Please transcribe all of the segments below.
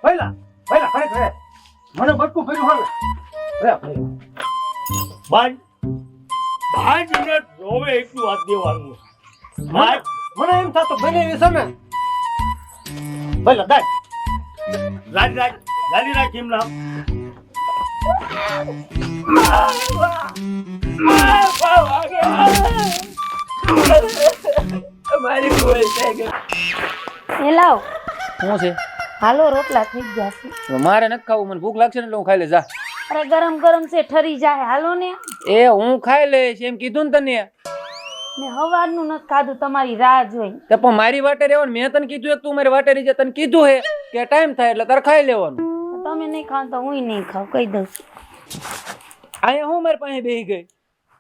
પહેલા ખરે મને બટકું ફેર્યું હાલ બાજને રોવે એટલું હાથ દેવાનું. મને એમ થતું બને એ સમય પહેલા દાદ ગાડી રાખ એમ નામ. મારી કોઈ છે કે એ લાવ શું છે? હાલો રોટલા થઈ ગયા છે. મારે નથી ખાવું, મને ભૂખ લાગશે ને એટલે હું ખાઈ લે. જા અરે ગરમ ગરમ છે ઠરી જાય હાલો ને. એ હું ખાઈ લઈશ એમ કીધું ને તને. મેં હવારનું નથી ખાધું તમારી રાહ જોઈ. તે પણ મારી વાટે રહેવાનું. મેં તને કીધું તું મારી વાટે રહી જા. તને કીધું હે કે ટાઈમ થાય એટલે તારે ખાઈ લેવાનું. તમે નહીં ખાવ તો હું નહીં ખાવ કહી દઉં છું. અહીંયા હું મારી પાસે બેહી ગઈ.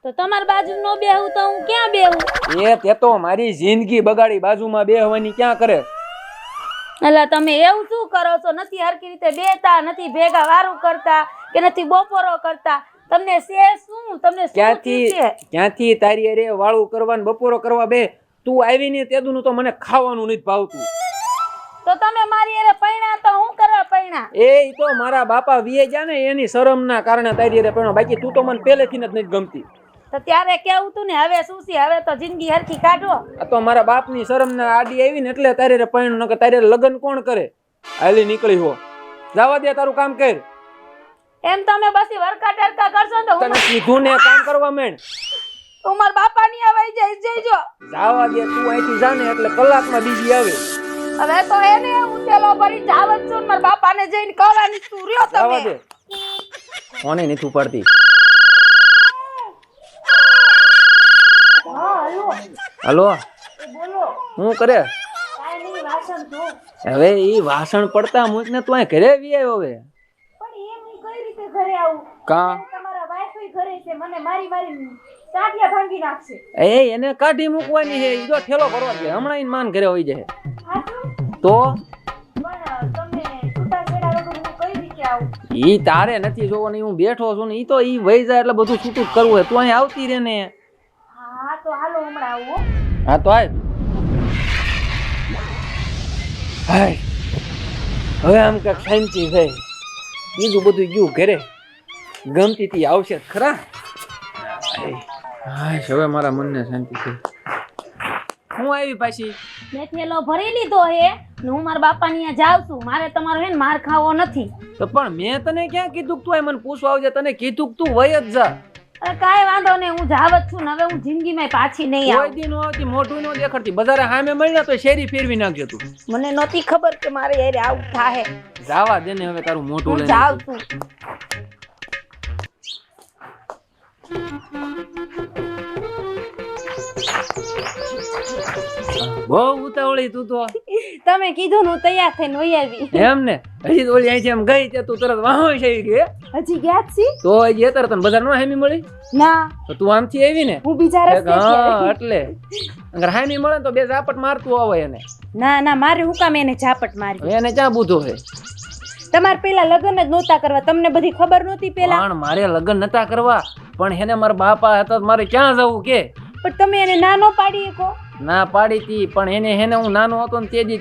તો તમારી બાજુ નો બેહું તો હું ક્યાં બેહું? એ તે તો મારી જિંદગી બગાડી. બાજુમાં બેહવાની ક્યાં કરે? એટલે તમે એવું શું કરો છો? નથી હરખી રીતે બેતા, નથી ભેગા વારું કરતા કે નથી બપોરો કરતા. તમને છે શું? તમને શું છે? ક્યાંથી તારી અરે વાળું કરવાનું બપોરો કરવા બે? તું આવી ને તેદુનું તો મને ખાવાનું નથી ભાવતું. તો તમે મારી અરે પૈણા તો હું કરવા પૈણા? એ તો મારા બાપા વીએ ગયા ને એની શરમના કારણે તારી અરે પૈણો. બાકી તું તો મને પહેલેથી જ નથી ગમતી. તો ત્યારે કેવું તું ને હવે શું છે? હવે તો જિંદગી હરખી કાઢો. આ તો મારા બાપની શરમના આડી આવી ને એટલે તારી અરે પૈણો. નકર તારી અરે લગ્ન કોણ કરે? હાલી નીકળી હો. જવા દે, તારું કામ કર. એમ તમે બસી વરકા ટરકા કરશો ને તો તને કીધું ને કામ કરવા માંડ. હું મારા બાપા ની આવાઈ જઈજો. જવા દે, તું અહીંથી જા ને એટલે કલાકમાં બીજી આવે. હવે તો એને ઉતેલો ભરી જાવત છું ને મારા બાપાને જઈને કહેવાની તું રહ્યો જવા તમે. દે. કોને નથી ઉપાડતી? હા હલો હલો, બોલો. શું કરે? કાઈ નહીં વાસણ ધો. હવે ઈ વાસણ પડતા મૂક ને તું અહીં ઘરે વી આવ્યો. હવે પણ એમ ની કઈ રીતે ઘરે આવું? કા તમારા વાઈફ ઘરે છે, મને મારી ચાટિયા ભાંગી નાખશે. એ એને કાઢી મૂકવાની છે. ઈ તો ઠેલો ભરવા દે. હમણાં ઈ માન ઘરે હોઈ જાય. હાચું? તો પણ તમે છૂટાછેડા વગર હું કઈ રીતે આવું? ઈ તારે નથી જોવાનું. હું બેઠો છું ને ઈ તો ઈ વહી જાય એટલે બધું છૂટું જ કરવું હોય. તું અહીં આવતી રે ને. હા તો હાલો હમણાં આવું હો. હા તો આય. હાય હવે આમ કાંઈક શાંતિ થઈ. બીજું બધું ગયું ઘરે. ગમતી તી આવશે ખરા. હાય હવે મારા મનને શાંતિ થઈ. હું આવી પાછી. મેં થેલો ભરી લીધો હે ને હું મારા બાપાની ત્યાં જાઉં છું. મારે તમારો હે ને માર ખાવો નથી. તો પણ મેં તને ક્યાં કીધું કે તું મને પૂછવા આવજે? તને કીધું કે તું વય જ જા. અરે કાંઈ વાંધો નહીં, હું જાવત છું ને હવે હું જિંદગીમાં પાછી નહીં કોઈ આવું. દી નો આવતી, મોઢું નો દેખાડતી. બજારે સામે મળ્યા તો શેરી ફેરવી નાખજે તું. મને નહોતી ખબર કે મારે યાર આવું થાહે. જાવા દે ને હવે તારું મોઢું હું લઈને. જાઉં છું. બહુ ઉતાવળી તું તો. તમે કીધું ને હું તૈયાર થઈને વહી આવી. એમ ને હજી તો ઓલી અહીંથી એમ ગઈ તે તું તરત વાહો છે કે હજી ગયા જ છી? તો હજી અત્યારે તને બજાર નો હામી મળી? ના, તો તું આમથી આવી ને. હું બીજા રસ્તે હા આવી. એટલે અગર હામી મળે ને તો બે ઝાપટ મારતું આવે એને. ના ના, મારે હું કામ એને ઝાપટ મારી? એને ક્યાં બુધો છે? તમારે પેલા લગ્ન જ નહોતા કરવા, તમને બધી ખબર નહોતી પેલા? પણ મારે લગ્ન નતા કરવા. પણ એને મારા બાપા હતા તો મારે ક્યાં જવું કે? પણ તમે એને ના નો પાડી શકો? ના પાડી તી પણ એને હું નાનો હતો ને તે જ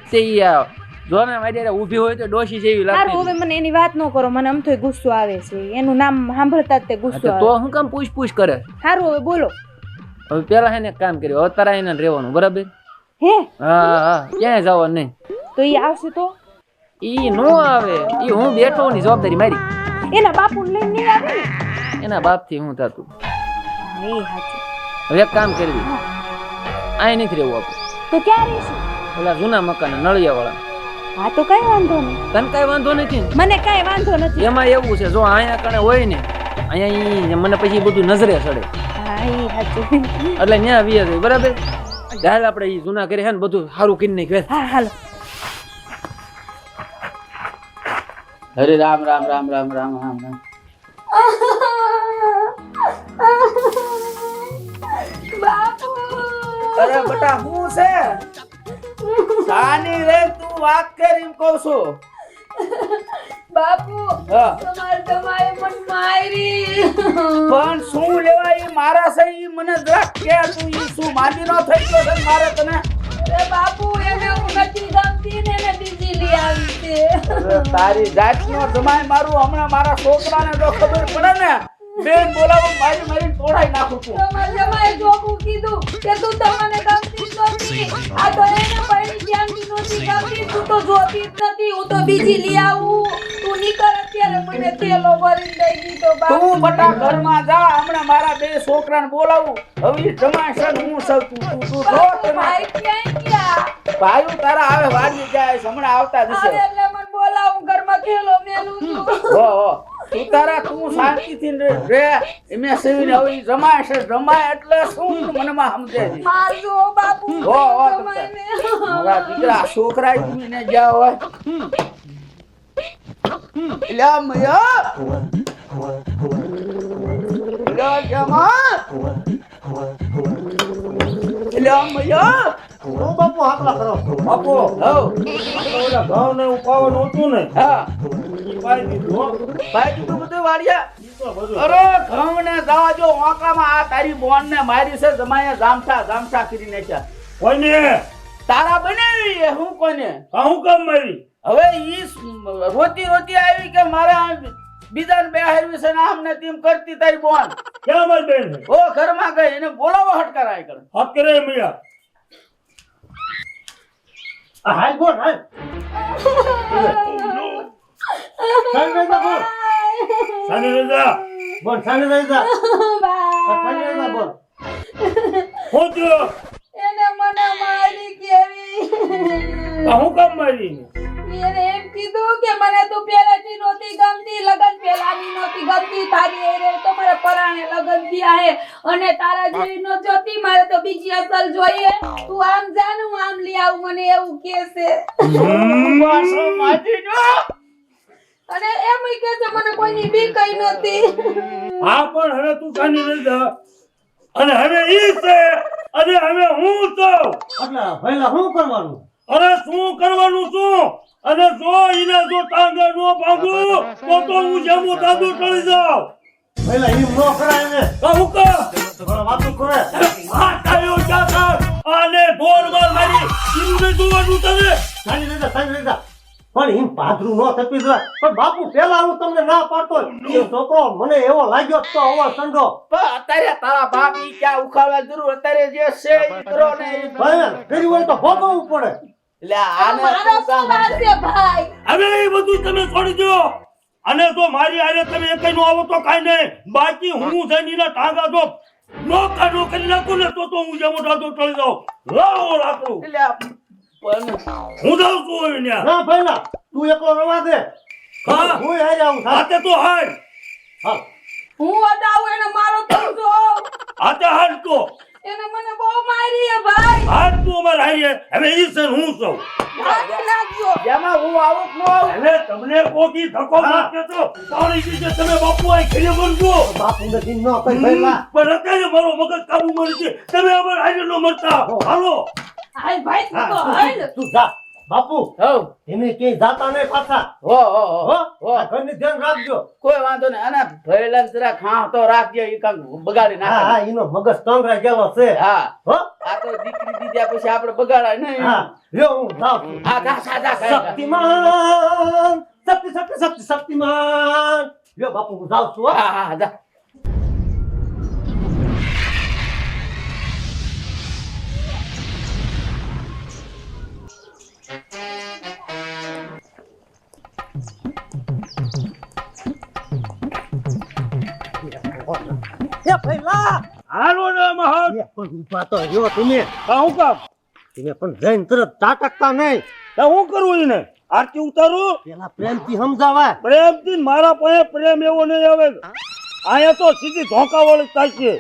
જો ને મારી ઊભી હોય તો ડોશી જેવી સારું, લાગતી. હવે મને એની વાત ન કરો, મને અમથોય ગુસ્સો આવે છે. એનું નામ સાંભળતા જ તે ગુસ્સો તો આવે. હું કામ પૂછ કરે? સારું હવે બોલો. હવે પેલા એને કામ કર્યું. હવે તારા એને રહેવાનું બરાબર? હે હા ક્યાંય જવાનું નહીં. તો એ આવશે તો? ઈ નો આવે. ઈ હું બેઠો ની જવાબદારી મારી. એના બાપુ લઈને નહીં આવે ને? એના બાપ થી હું થતું. એ સાચું. હવે એક કામ કરવી, અહીં નથી રહેવું આપણે. તો ક્યાં રહીશું? ઓલા જૂના મકાન નળિયા વાળા. હા તો કઈ વાંધો નહીં, તને કઈ વાંધો નથી ને? મને કઈ વાંધો નથી. એમાં એવું છે જો અહીંયા કણે હોય ને અહીંયા ઈ મને પછી બધું નજરે ચડે. હા એ સાચું. એટલે ન્યા વીએ જાય બરાબર. હાલ આપણે ઈ જૂના ઘરે છે ને બધું સારું કરી નાખ્યું. હા હાલો. હરે રામ રામ રામ રામ રામ રામ રામ. બાપુ અરે બટા હું છે સાની રે તું વાત કરી એમ કહું છું. બાપુ હા તમારે મન મારી. પણ શું લેવા ઈ મારા છે ઈ મને જરાક કે તું ઈ શું માંદી નો થઈ ગયો છે મારે તને? બાપુ એને હું નથી ગમતી ને એને બીજી લઈ આવશે. તારી જાતનો જમાઈ મારું હમણાં મારા છોકરાને તો ખબર પડે ને બેન બોલાવો મારી મારી તોડાઈ નાખું છું. તમારા જમાઈએ જોખું કીધું કે તું તમને ગમતી જ નહોતી. આ તો એને પૈણી જ્ઞાનથી નહોતી ગમતી. તું તો જોતી જ નથી. હું તો બીજી લઈ આવું. તું નીકળ અત્યારે મને થેલો ભરીને દઈ દીધો બાપ. તું બટા ઘરમાં જા હમણાં મારા બે છોકરાને બોલાવું હવે ઈ જમાઈ છે ને હું સૌ તું જો તને ભાઈ ક્યાંય ગયા? ભાઈ તારા આવે વાડી જાય છે, હમણાં આવતા હવે જશે. એટલે મને બોલાવું ઘરમાં થેલો મેલું છું. હો તું તારા તું શાંતિથી રે એમે સેવીને હવે ઈ જમાય છે જમાય એટલે શું મને માં સમજે છે. મારજો બાપુ. હો જમાઈને. મારા દીકરા છોકરા ને ગયા હોય એલા મયા એલા જમા એલા મયા હું બાપુ હાકલા કરો બાપુ હો ઓલા ઘઉં ને ઉપાવવાનું હતું ને હા ઈ પાઈ દીધું હો. ભાઈ તું બધું વાળ્યા ઈ તો બધું અરે ઘઉં ને જવા જો વાંકામાં આ તારી બોન ને મારી છે જમાયા જામઠા કરી નાખ્યા કોઈને તારા બનાવી એ હું કોને હું કામ મારી હવે ઈ રોતી આવી કે મારા બીજાને બે હારવી છે ને આમ ને તેમ કરતી તારી બોન ક્યાં મારી બેન છે? ઓ ઘરમાં ગઈ એને બોલાવો હટકારાય કર હક કરે મિયા આ હાલ બોલ હાલ સાની રજા બોલ સાની રજા બોલ સાની રજા સાની રજા બોલ હું થયો? એને મને મારી કેવી. હું કામ મારી એને એમ કીધું કે મને તું પહેલેથી નહોતી ગમતી. લગન પહેલાની નહોતી ગમતી. તારી હારે તો મારે પરાણે લગન થયા હે અને તારા જેવી ન જોતી. મારે તો બીજી અસલ જોઈએ. તું આમ જાનું આમ લઈ આવું મને એવું કહે છે. પાછો માજી નો અને એમ કહે છે મને કોઈની બીક કઈ નથી. હા પણ હવે તું સાની રજા અને હવે ઈ છે અને હવે હું છું. એટલે પહેલા શું કરવાનું અરે શું કરવાનું છું અને જો ઈને જો ટાંગે નો ભાગું તો હું જેમો દાદુ ટળી જાઉં. પહેલા હિમ નો કરાય ને કહું કા થોડા વાતું કરે આ કાયો ચાકર આને ઢોર માર મારી ઈનું ને જોવાનું તને સાની રજા પણ હિમ પાદરું નો થપી જાય પણ બાપુ પહેલા હું તમને ના પાડતો એ છોકરો મને એવો લાગ્યો તો અવા સંડો પણ અત્યારે તારા બાપ ઈ ક્યાં ઉખાડવા જરૂર અત્યારે જે છે ઈ કરો ને ભાઈ કરી હોય તો ભોગવવું પડે એટલે આને મારો તું શું કામ વાત છે ભાઈ? હવે એ બધું તમે છોડી દો અને જો મારી હારે તમે એકઈ નો આવો તો કાઈ નહીં બાકી હું જઈને ટાંગા જો નો કરી નાખું ને તો હું જેમો દાદુ ટળી જાઉં. લાવો લાકડું એટલે પણ હું જાઉં છું હવે ન્યા. ના પહેલા તું એકલો રવા દે હા હું હારે આવું હાથે તો હાલ હા હું અડાવું એને મારો તો જો. હાથે હાલ તો એને મને બહુ મારી હે ભાઈ. હાથ તું અમારે હારીએ હવે ઈ છે ને હું છું. ભાગી નાખજો. જેમાં હું આવું કે ન આવું એટલે તમને કોકી ધક્કો મારતો તો પાણી દીધે તમે બાપુ આ ખેલે બનજો બાપુ ને દિન નો કઈ પહેલા પણ અત્યારે મારો મગજ કાબુ મળી છે તમે અમારે હારે નો મરતા હાલો હાલ ભાઈ તું તો હાલ. તું જા બાપુ હો એને ક્યાંય જાતા નહીં પાછા હો હો હો આ ઘરની ધ્યાન રાખજો કોઈ વાંધો નહીં અને ભયલા જરા ખાં તો રાખજો ઈ કાંક બગાડી હા નાખે હા એનો મગજ તંગરા ગયેલો છે હા હો આ તો દીકરી દીધા પછી આપણે બગાડાય નહીં હા લ્યો હું જાઉં છું હા જા સાદા શક્તિમાન શક્તિમાન લ્યો બાપુ હું જાઉં છું હો. હા હા જા એ પહેલા હાલો ને મહાન એ પણ ઊભા તો રહ્યો તમે હું કામ તમે પણ જઈને તરત તાટકતા નહીં તો હું કરું એને આરતી ઉતારું પેલા પ્રેમથી સમજાવાય પ્રેમથી મારા પાસે પ્રેમ એવો નહીં આવે અહીંયા તો સીધી ધોકા વાળી થાય છે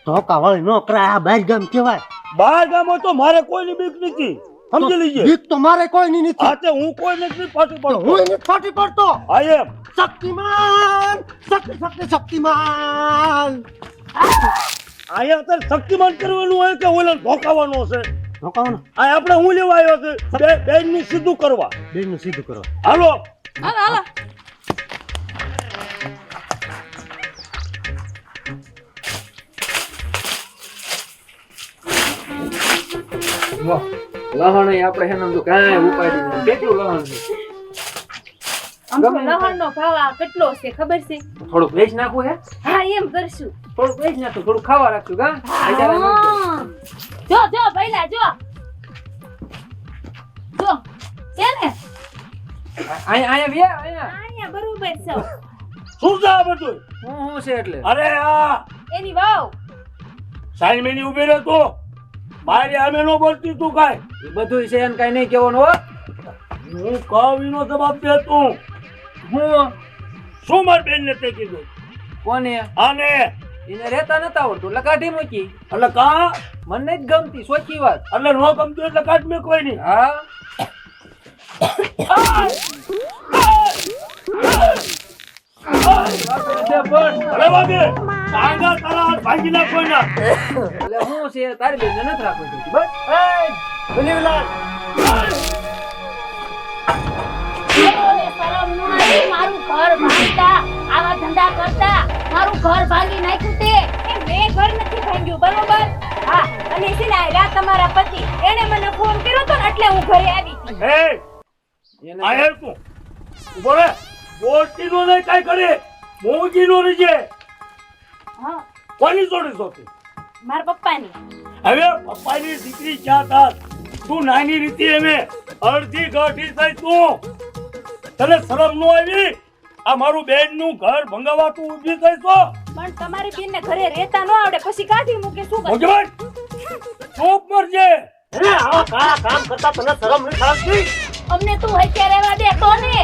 ધોકા વાળી નો કરાય આ બહાર ગામ કહેવાય બહાર ગામમાં તો મારે કોઈની બીક નથી સમજી લીજે બીક તો મારે કોઈ ની નથી હાથે હું કોઈ નથી પાછું પણ પડતો હું એને ફાટી પડતો આઈ એમ શક્તિમાન શક્તિમાન અહીંયા અત્યારે શક્તિમાન કરવાનું હોય કે ઓલા ધોકાવાનો છે ધોકાવાનો આ આપણે હું લેવા આવ્યો છે બેન નું સીધું કરવા બેનું સીધું કરો હાલો હાલો હાલો. લહણ આપણે હેને તો કાંઈ ઉપાડી નથી. કેટલું લહણ છે? આમ તો લહણનો ભાવ આ કેટલો છે ખબર છે? થોડુંક વેચ નાખવું હે? હા એમ કરશું. થોડુંક વેચ નાખું, થોડું ખાવા રાખશું કા? અત્યારે નથી. જો જો ભઈલા જો જો છે ને અહીંયા વ્યા અહીંયા. અહીંયા બરોબર છે. શું છે આ બધું? હું છે એટલે અરે આ એની વાવ સાઈન મેની ઉભી રહે તું. મારી આમે નો બોલતી તું કાંઈ. એ બધું છે એને કાંઈ નહીં કહેવાનું હો. હું કહું એનો જવાબ દે તું. હું શું મારી બેનને તે કીધું? કોને આને એને રહેતા નતા આવડતું એટલે કાઢી મૂકી. એટલે કા મને જ ગમતી સોચી વાત. એટલે નો ગમતું એટલે કાઢ મેં કોઈ નહીં. હા અરે વાગે ટાંગા તારા હાથ ભાંગી નાખો એના. એટલે હું છે તારી બેનને નથી રાખવું જોઈતું. બસ બલીવલાલ ઓલે શરમ ન આવી મારું ઘર ભાંગતા આવા ધંધા કરતા મારું ઘર ભાંગી નાખ્યું તે એ મેં ઘર નથી ભાંગ્યું બરોબર હા અને છે ને આ તમારા પતિ એને મને ફોન કર્યો તો ને એટલે હું ઘરે આવી હતી. એ એને આયે તું ઉભો રે. બોલતી નો નહીં કાંઈ કરે. મોંઘી નો રહીજે. હા કોની જોડે જોતી? મારા પપ્પાની હવે પપ્પાની દીકરી ક્યાં થાત? તું નાની રીતે એમે અડધી ગાંઠી થઈ તું. તને શરમ નો આવી? આ મારું બેન નું ઘર ભંગાવા તું ઊભી થઈ છો? પણ તમારી બેનને ઘરે રહેતા ન આવડે પછી કાઢી મૂકે શું કરે ભગવાન ચૂપ મરજે. અરે આવા કાળા કામ કરતા તને શરમ નથી આવતી? અમને તું હત્યા રહેવા દે તો ને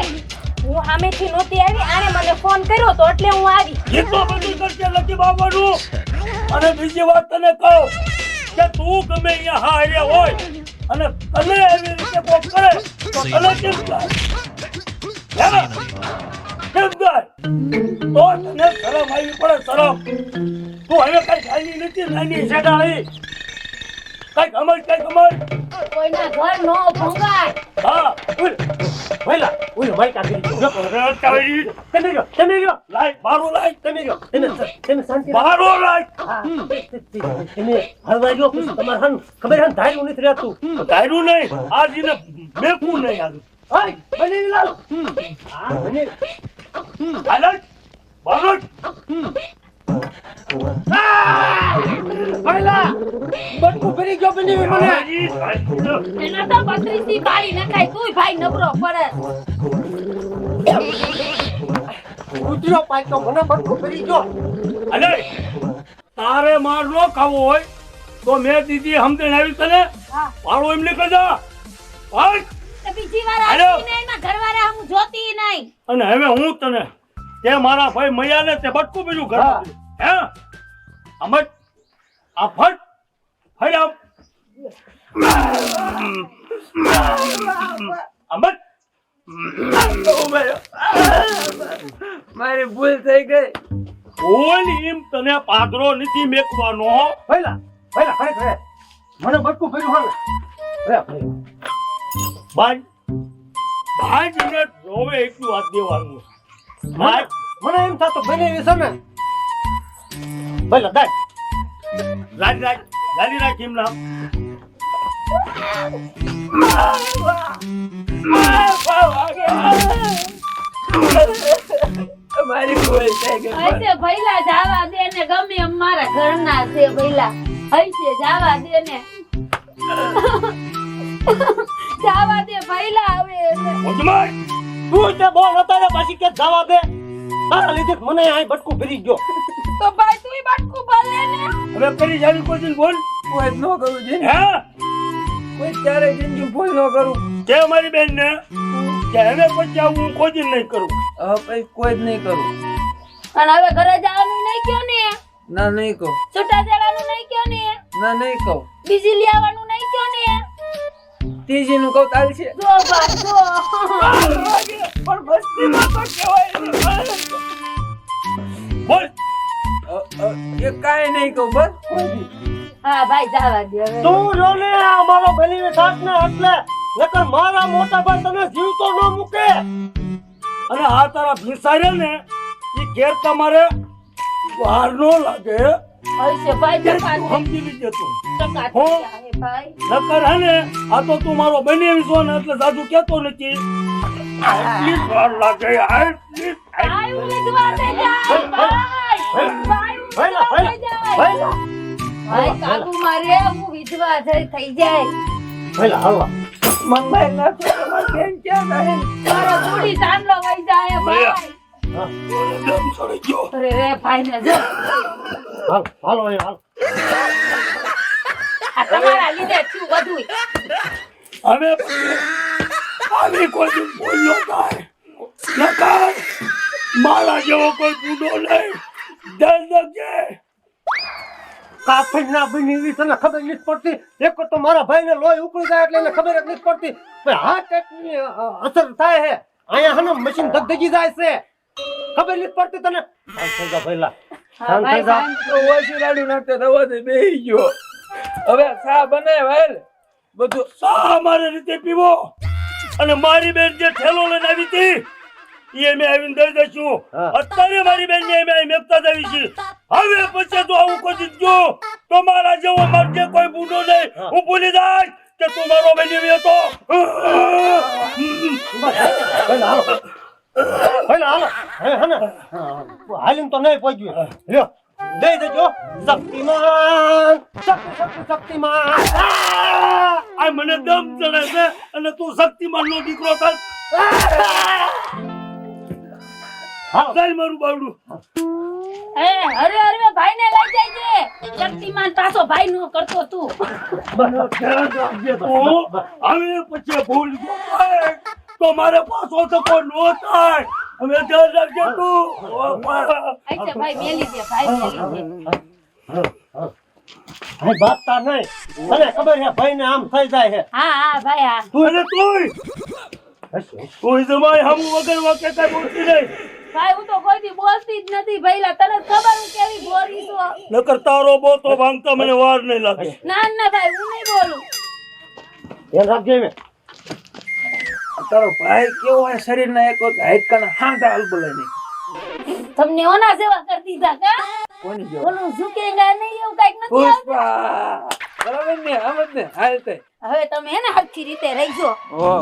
હું સામેથી નહોતી આવી આણે મને ફોન કર્યો તો એટલે હું આવી જેટલો બધું કરશે લકી બાબાનું. અને બીજી વાત તને કહું કે તું ગમે અહીંયા હારે હોય અને તને એવી રીતે કોક કરે તો તને કેમ થાય? હે? કેમ થાય? તો તને શરમ આવી પડે શરમ. તું હવે કઈ નાની નથી નાની શેડાળી. કઈ ગમજ કોઈના ઘર નો ભંગાય હા વહેલા ઓય મારી કાકી જો તમે રહ્યો લાય બારો લાય તમે રહ્યો તમે શાંતિ રાખો. બારો લાય. હા, તમે હળવા રહ્યો પછી તમારે હન ખબર હન ધાર્યું નથી રહેતું. ધાર્યું નહીં આ જીને મેકવું નહીં આવ્યું. ઓય બલીવલાલ હા મને હાલત બારો વહેલા બટકું ફરી ગયો બની મને એના તો બત્રીસી બાળી નખાય તુંય ભાઈ નબળો પડે ઉતર્યો પાછો મને બટકું ફરી ગયો. અલે તારે માર નો ખાવો હોય તો મેં દીદી સમજણ આવી તને હા પાડો એમ નીકળ જા. ભાગ. તો બીજી વાર હાલો. આવી નહીં એમાં ઘરવાળા હું જોતી નહીં અને હવે હું તને તે મારા ભાઈ મૈયા ને તે બટકું બીજું ઘર હા. હે અમર આ ફટ ફટ આમ અમર મારી ભૂલ થઈ ગઈ. બોલ એમ તને પાદરો નથી મેકવાનો. વહેલા ખરે મને બટકું ફર્યું હાલ રે ફરી ભાઈ ભાઈને રોવે એટલું વાત દેવાનું. ભાઈ મને એમ થતો બની છે ને વહેલા દાય ગાડી રાખ એમ નામ. મારી ભૂલ થઈ ગઈ. હશે ભઈલા જાવા દે ને ગમે એમ મારા ઘરના છે ભઈલા હશે જાવા દે ને જાવા દે ભઈલા હવે એને. ઉજમાય. તું તે બોલ અત્યારે પાછી કે જવા દે તારા લીધે મને અહીં બટકું ફરી ગયો. તો ભાઈ તુંય બાટકું ભલે ને હવે કરી જાવી કોઈ દિન બોલ. કોઈ જ ન કરું જીને. હે કોઈ ક્યારે જિંદગી ભૂલ ન કરું. કે મારી બેન ને કે હવે પછી આવું હું કોઈ દિન નહીં કરું. હવે પછી કોઈ જ નહીં કરું. અને હવે ઘરે જવાનું નહીં કયો ને ના નહીં કહું. છૂટા જવાનું નહીં કયો ને ના નહીં કહું. બીજી લઈ આવવાનું નહીં કયો ને ત્રીજી નું કહું ચાલશે. જો ભાઈ જો પણ મસ્તીમાં તો કહેવાય બોલ. એ કાંઈ નહીં કહું બસ. હા ભાઈ જાવા દે હવે તું જો ને અમારો બલીવે સાથ ને એટલે નકર મારા મોટા ભાઈ તને જીવતો ન મૂકે. અને આ તારા ભીસારે ને એ ઘેર તમારે વાર નો લાગે હશે ભાઈ તે ટકા તું સમજી લીજે તું ટકા હો. હે ભાઈ નકર હે ને આ તો તું મારો બનેવી છો ને એટલે સાચું કેતો નથી આટલી જ વાર લાગે આટલી જ. ભાઈ ઉમેદવાર થઈ જાય ભાઈ ભાઈ ઉમેદવાર થઈ જાય ભાઈ કાબુ મારે હું વિધવા થઈ જાય ભલે હાલો મનભાઈ ના તો તમારે બેન ક્યાં રહે મારો બુડી ચાંદલો વઈ જાય ભાઈ દમ ચડી ગયો અરે રે ભાઈ ને જો હાલો એ હાલો આ તમારા લીધે થયું બધું હવે આવી કોઈ દી બોલ્યો કાય નકર મારા જેવો કોઈ બુડો નહીં ધ્યાન રાખજે કાફી ના બની એવી તને ખબર નથી પડતી એક તો મારા ભાઈને લોહી ઉકળી જાય એટલે એને ખબર જ નથી પડતી પણ હાર્ટ એટેકની અસર થાય છે અહીંયા હને મશીન ધગધગી જાય છે ખબર નથી પડતી તને શાંત થઈ જા ભઈલા શાંત થઈ જા તો ઓછી રાડી નાખતે દવા દે બેહી ગયો હવે ચા બને વેલ બધું સા મારી રીતે પીવો અને મારી બેન જે ઠેલો લઈને આવી હતી એ મેં આવીને દઈ દઈશું હા. અત્યારે મારી બેન ને મેં મેકતા જ આવી છે હવે પછી તો આવું કોઈ દીધો તો મારા જેવો મરજે કોઈ બુડો નહીં હું ભૂલી જાય કે તું મારો બની હતો ભઈલા હાલો ભઈલા હાલો હે હને હાલીને તો નહીં પહોંચ્યું લ્યો દઈ દેજો શક્તિમાન શક્તિમાન આ મને દમ ચડે છે અને તું શક્તિમાન નો દીકરો થાત ચાલ મારું બાવડું એ અરે અરે ભાઈ ને લઈ જાય છે શક્તિમાન પાછો ભાઈ નો કરતો તું હવે પછી ભૂલ ગયો તો મારે પાછો તો કોઈ નો થાય હવે ધ્યાન રાખજે તું આઈસે ભાઈ મેલી દે ભાઈ મેલી દે ભાઈ બાતતા નહીં તને ખબર છે ભાઈને આમ થઈ જાય છે હા હા ભાઈ હા તું અને તુંય જમાય હમ વગર વાકે કઈ બોલતી નહીં ભાઈ હું તો કોઈ દી બોલતી જ નથી ભઈલા તને ખબર હું કેવી બોરી છું નકર તારો બોતો ભાંગતા મને વાર નહીં લાગે ના ના ભાઈ હું નહીં બોલું ધ્યાન રાખજે મેં તારો ભાઈ કેવો હોય શરીર ના એક હાઈટકાના હાંડા હલબલાય નહીં તમને ઓના સેવા કરી દીધા કા કોની જો ઓલું ઝુકેગા નહીં એવું કઈક નથી આવતું? પુષ્પા બરાબર ને આમ જ ને હાલ તે હવે તમે હે ને હરખી રીતે રહીજો ઓ